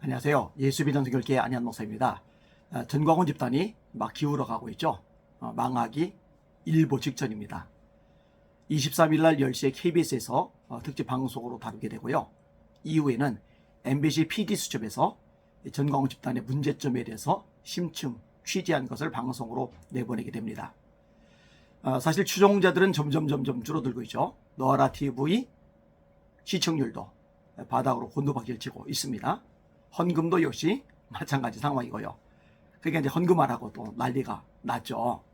안녕하세요. 예수비전 선교회 안현 목사입니다. 전광훈 집단이 막 기울어 가고 있죠. 망하기 일보 직전입니다. 23일 날 10시에 KBS에서 특집 방송으로 다루게 되고요. 이후에는 MBC PD수첩에서 전광훈 집단의 문제점에 대해서 심층 취재한 것을 방송으로 내보내게 됩니다. 사실 추종자들은 점점 줄어들고 있죠. 너아라 TV 시청률도 바닥으로 곤두박질 치고 있습니다. 헌금도 역시 마찬가지 상황이고요. 그러니까 이제 헌금하라고 또 난리가 났죠.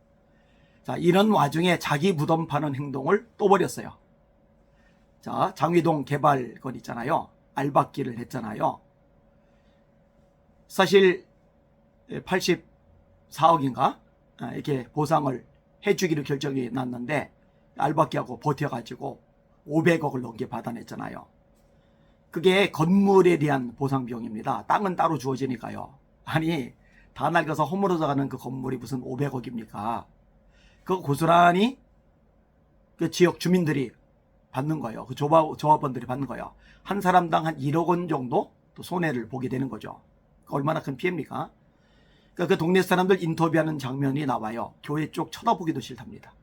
자, 이런 와중에 자기 무덤 파는 행동을 또 벌였어요. 자, 장위동 개발건 있잖아요. 알박기를 했잖아요. 사실 84억인가 이렇게 보상을 해주기로 결정이 났는데 알박기하고 버텨가지고 500억을 넘게 받아냈잖아요. 그게 건물에 대한 보상 비용입니다. 땅은 따로 주어지니까요. 아니, 다 낡아서 허물어져 가는 그 건물이 무슨 500억입니까? 그거 고스란히 그 지역 주민들이 받는 거예요. 그 조합원들이 받는 거예요. 한 사람당 한 1억 원 정도 또 손해를 보게 되는 거죠. 얼마나 큰 피해입니까? 그러니까 그 동네 사람들 인터뷰하는 장면이 나와요. 교회 쪽 쳐다보기도 싫답니다.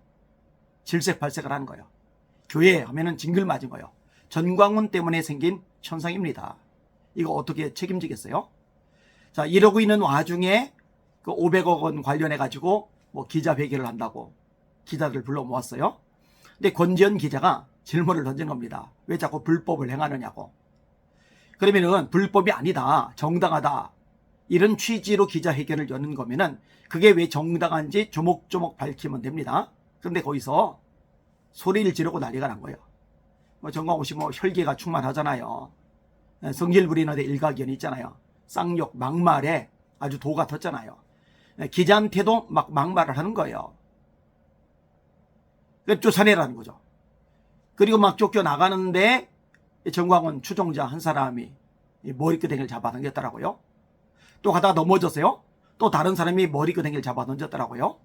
질색팔색을 하는 거예요. 교회 하면은 징글 맞은 거예요. 전광훈 때문에 생긴 현상입니다. 이거 어떻게 책임지겠어요? 자, 이러고 있는 와중에 그 500억 원 관련해 가지고 뭐 기자회견을 한다고 기자들을 불러 모았어요. 근데 권지현 기자가 질문을 던진 겁니다. 왜 자꾸 불법을 행하느냐고. 그러면은 불법이 아니다, 정당하다, 이런 취지로 기자회견을 여는 거면은 그게 왜 정당한지 조목조목 밝히면 됩니다. 그런데 거기서 소리를 지르고 난리가 난 거예요. 전광훈 씨 혈기가 충만하잖아요. 성질 부리는 데 일가견이 있잖아요. 쌍욕, 막말에 아주 도가 텄잖아요. 기자한테도 막 막말을 하는 거예요. 쫓아내라는 거죠. 그리고 막 쫓겨나가는데 전광훈 추종자 한 사람이 머리끄댕이를 잡아당겼더라고요. 또 가다가 넘어졌어요. 또 다른 사람이 머리끄댕이를 잡아당겼더라고요.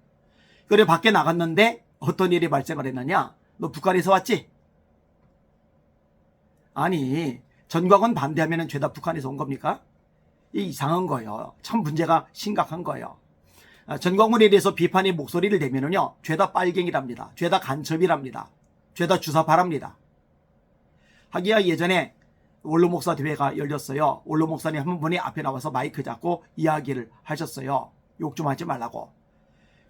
그래 밖에 나갔는데 어떤 일이 발생을 했느냐. 너 북한에서 왔지? 아니, 전광훈 반대하면 죄다 북한에서 온 겁니까? 이상한 거예요. 참 문제가 심각한 거예요. 전광훈에 대해서 비판의 목소리를 내면은요, 죄다 빨갱이랍니다. 죄다 간첩이랍니다. 죄다 주사파랍니다. 하기야 예전에 원로 목사 대회가 열렸어요. 원로 목사님 한 분이 앞에 나와서 마이크 잡고 이야기를 하셨어요. 욕 좀 하지 말라고.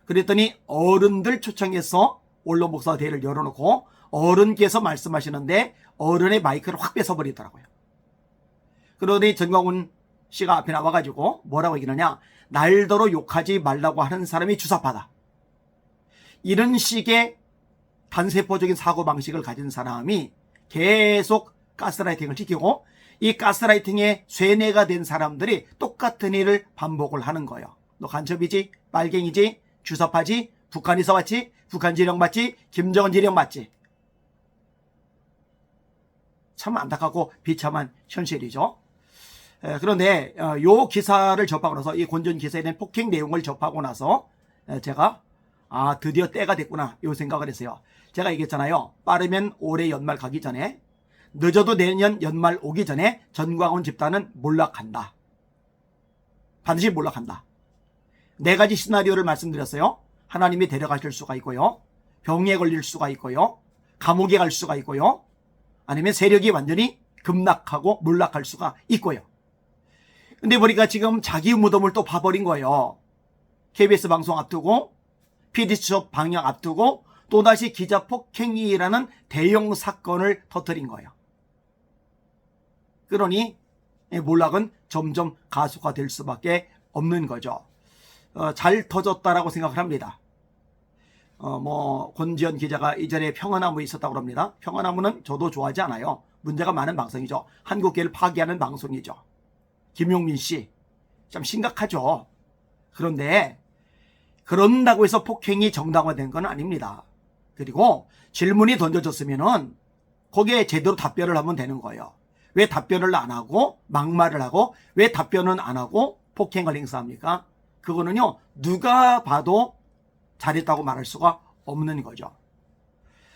그랬더니 어른들 초청해서 원로 목사 대회를 열어놓고 어른께서 말씀하시는데 어른의 마이크를 확 뺏어버리더라고요. 그러더니 전광훈 씨가 앞에 나와가지고 뭐라고 얘기하느냐. 날더러 욕하지 말라고 하는 사람이 주사파다. 이런 식의 단세포적인 사고방식을 가진 사람이 계속 가스라이팅을 지키고 이 가스라이팅에 쇠뇌가 된 사람들이 똑같은 일을 반복을 하는 거예요. 너 간첩이지? 빨갱이지? 주사파지? 북한에서 왔지? 북한 지령 맞지? 김정은 지령 맞지? 참 안타깝고 비참한 현실이죠. 그런데 요 기사를 접하고 나서 이 권지현 기사에 대한 폭행 내용을 접하고 나서 제가 드디어 때가 됐구나 요 생각을 했어요. 제가 얘기했잖아요. 빠르면 올해 연말 가기 전에, 늦어도 내년 연말 오기 전에 전광훈 집단은 몰락한다. 반드시 몰락한다. 4가지 시나리오를 말씀드렸어요. 하나님이 데려가실 수가 있고요. 병에 걸릴 수가 있고요. 감옥에 갈 수가 있고요. 아니면 세력이 완전히 급락하고 몰락할 수가 있고요. 근데 보니까 지금 자기 무덤을 또 파버린 거예요. KBS 방송 앞두고 PD수첩 방영 앞두고 또다시 기자 폭행이라는 대형 사건을 터뜨린 거예요. 그러니 몰락은 점점 가속화될 수밖에 없는 거죠. 잘 터졌다라고 생각을 합니다. 권지현 기자가 이전에 평화나무에 있었다고 합니다. 평화나무는 저도 좋아하지 않아요. 문제가 많은 방송이죠. 한국계를 파괴하는 방송이죠. 김용민 씨, 참 심각하죠. 그런데 그런다고 해서 폭행이 정당화된 건 아닙니다. 그리고 질문이 던져졌으면은 거기에 제대로 답변을 하면 되는 거예요. 왜 답변을 안 하고 막말을 하고 왜 답변은 안 하고 폭행을 행사합니까? 그거는요, 누가 봐도 잘했다고 말할 수가 없는 거죠.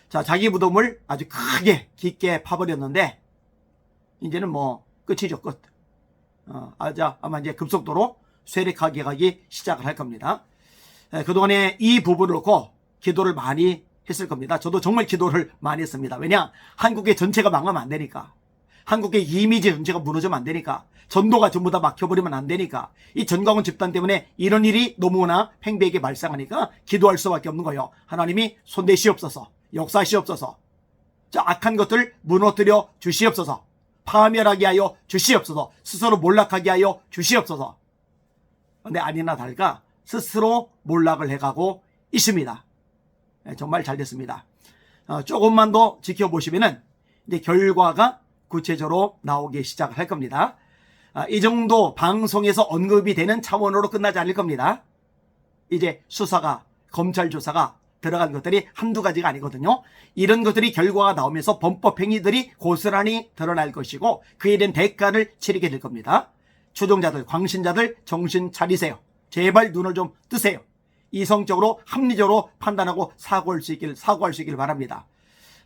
자, 자기 무덤을 아주 크게 깊게 파버렸는데 이제는 끝이죠, 끝. 아마 이제 급속도로 쇠락하게 가기 시작을 할 겁니다. 그동안에 이 부분을 놓고 기도를 많이 했을 겁니다. 저도 정말 기도를 많이 했습니다. 왜냐? 한국의 전체가 망하면 안 되니까. 한국의 이미지 전체가 무너지면 안 되니까. 전도가 전부 다 막혀버리면 안 되니까. 이 전광훈 집단 때문에 이런 일이 너무나 팽배하게 발생하니까 기도할 수밖에 없는 거예요. 하나님이 손대시옵소서, 역사시옵소서, 저 악한 것들 무너뜨려 주시옵소서, 파멸하게 하여 주시옵소서, 스스로 몰락하게 하여 주시옵소서. 근데 아니나 다를까 스스로 몰락을 해가고 있습니다. 정말 잘 됐습니다. 조금만 더 지켜보시면은 이제 결과가 구체적으로 나오기 시작을 할 겁니다. 이 정도 방송에서 언급이 되는 차원으로 끝나지 않을 겁니다. 이제 수사가, 검찰 조사가 들어간 것들이 한두 가지가 아니거든요. 이런 것들이 결과가 나오면서 범법 행위들이 고스란히 드러날 것이고 그에 대한 대가를 치르게 될 겁니다. 추종자들, 광신자들 정신 차리세요. 제발 눈을 좀 뜨세요. 이성적으로 합리적으로 판단하고 사고할 수 있길 바랍니다.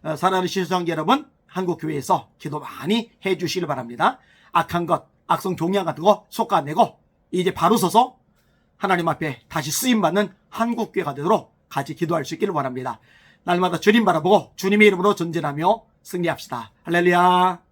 사랑하는 시청자 여러분, 한국교회에서 기도 많이 해주시길 바랍니다. 악한 것, 악성 종양 같은 거 솎아내고 이제 바로 서서 하나님 앞에 다시 쓰임받는 한국교회가 되도록 같이 기도할 수 있기를 바랍니다. 날마다 주님 바라보고 주님의 이름으로 전진하며 승리합시다. 할렐루야.